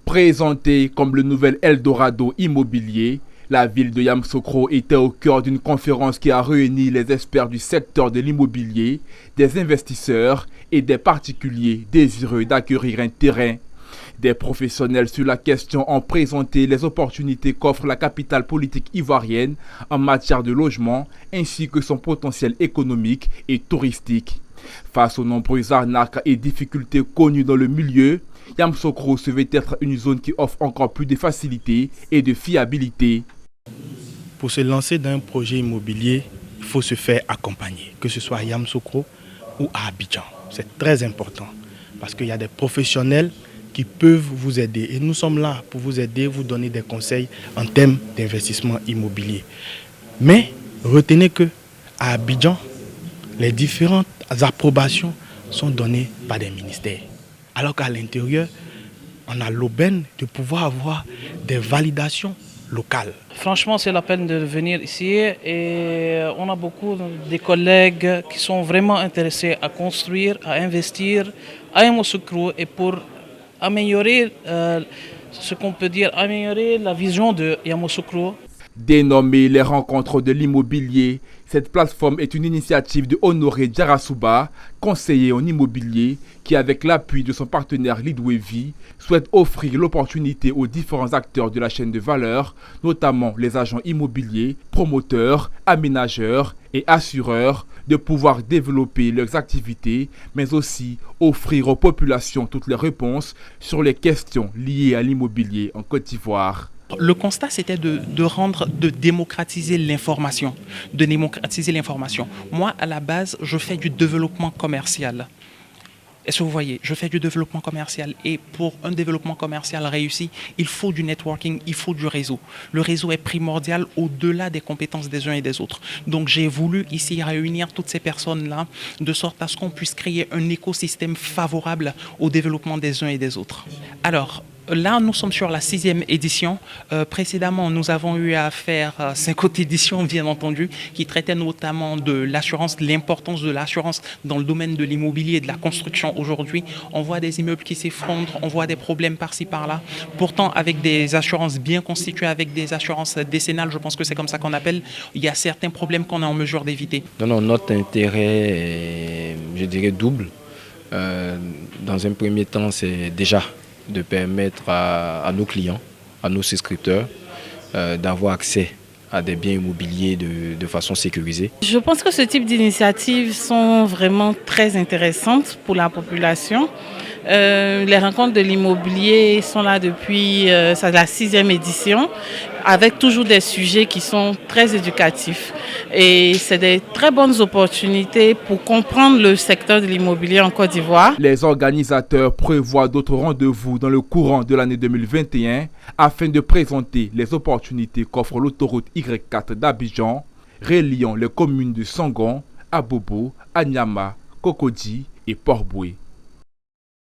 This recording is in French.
Présentée comme le nouvel Eldorado immobilier, la ville de Yamoussoukro était au cœur d'une conférence qui a réuni les experts du secteur de l'immobilier, des investisseurs et des particuliers désireux d'acquérir un terrain. Des professionnels sur la question ont présenté les opportunités qu'offre la capitale politique ivoirienne en matière de logement ainsi que son potentiel économique et touristique. Face aux nombreuses arnaques et difficultés connues dans le milieu, Yamoussoukro se veut être une zone qui offre encore plus de facilité et de fiabilité. Pour se lancer dans un projet immobilier, il faut se faire accompagner, que ce soit à Yamoussoukro ou à Abidjan. C'est très important parce qu'il y a des professionnels qui peuvent vous aider. Et nous sommes là pour vous aider, vous donner des conseils en termes d'investissement immobilier. Mais retenez qu'à Abidjan, les différentes approbations sont données par des ministères. Alors qu'à l'intérieur, on a l'aubaine de pouvoir avoir des validations locales. Franchement, c'est la peine de venir ici et on a beaucoup de collègues qui sont vraiment intéressés à construire, à investir à Yamoussoukro et pour améliorer ce qu'on peut dire, améliorer la vision de Yamoussoukro. Dénommée les rencontres de l'immobilier, cette plateforme est une initiative de Honoré Djarasouba, conseiller en immobilier, qui avec l'appui de son partenaire Lidwevi, souhaite offrir l'opportunité aux différents acteurs de la chaîne de valeur, notamment les agents immobiliers, promoteurs, aménageurs et assureurs, de pouvoir développer leurs activités, mais aussi offrir aux populations toutes les réponses sur les questions liées à l'immobilier en Côte d'Ivoire. Le constat, c'était de démocratiser l'information. Moi, à la base, je fais du développement commercial. Est-ce que vous voyez? Je fais du développement commercial. Et pour un développement commercial réussi, il faut du networking, il faut du réseau. Le réseau est primordial au-delà des compétences des uns et des autres. Donc, j'ai voulu ici réunir toutes ces personnes-là de sorte à ce qu'on puisse créer un écosystème favorable au développement des uns et des autres. Alors, là, nous sommes sur la 6e édition. Précédemment, nous avons eu à faire 5 autres éditions, bien entendu, qui traitaient notamment de l'assurance, de l'importance de l'assurance dans le domaine de l'immobilier et de la construction. Aujourd'hui, on voit des immeubles qui s'effondrent, on voit des problèmes par-ci, par-là. Pourtant, avec des assurances bien constituées, avec des assurances décennales, je pense que c'est comme ça qu'on appelle, il y a certains problèmes qu'on est en mesure d'éviter. Non, notre intérêt est, je dirais, double. Dans un premier temps, c'est déjà de permettre à nos clients, à nos souscripteurs, d'avoir accès à des biens immobiliers de façon sécurisée. Je pense que ce type d'initiatives sont vraiment très intéressantes pour la population. Les rencontres de l'immobilier sont là depuis la 6e édition, avec toujours des sujets qui sont très éducatifs. Et c'est des très bonnes opportunités pour comprendre le secteur de l'immobilier en Côte d'Ivoire. Les organisateurs prévoient d'autres rendez-vous dans le courant de l'année 2021 afin de présenter les opportunités qu'offre l'autoroute Y4 d'Abidjan, reliant les communes de Sangon, Abobo, Anyama, Cocody et Port-Boué.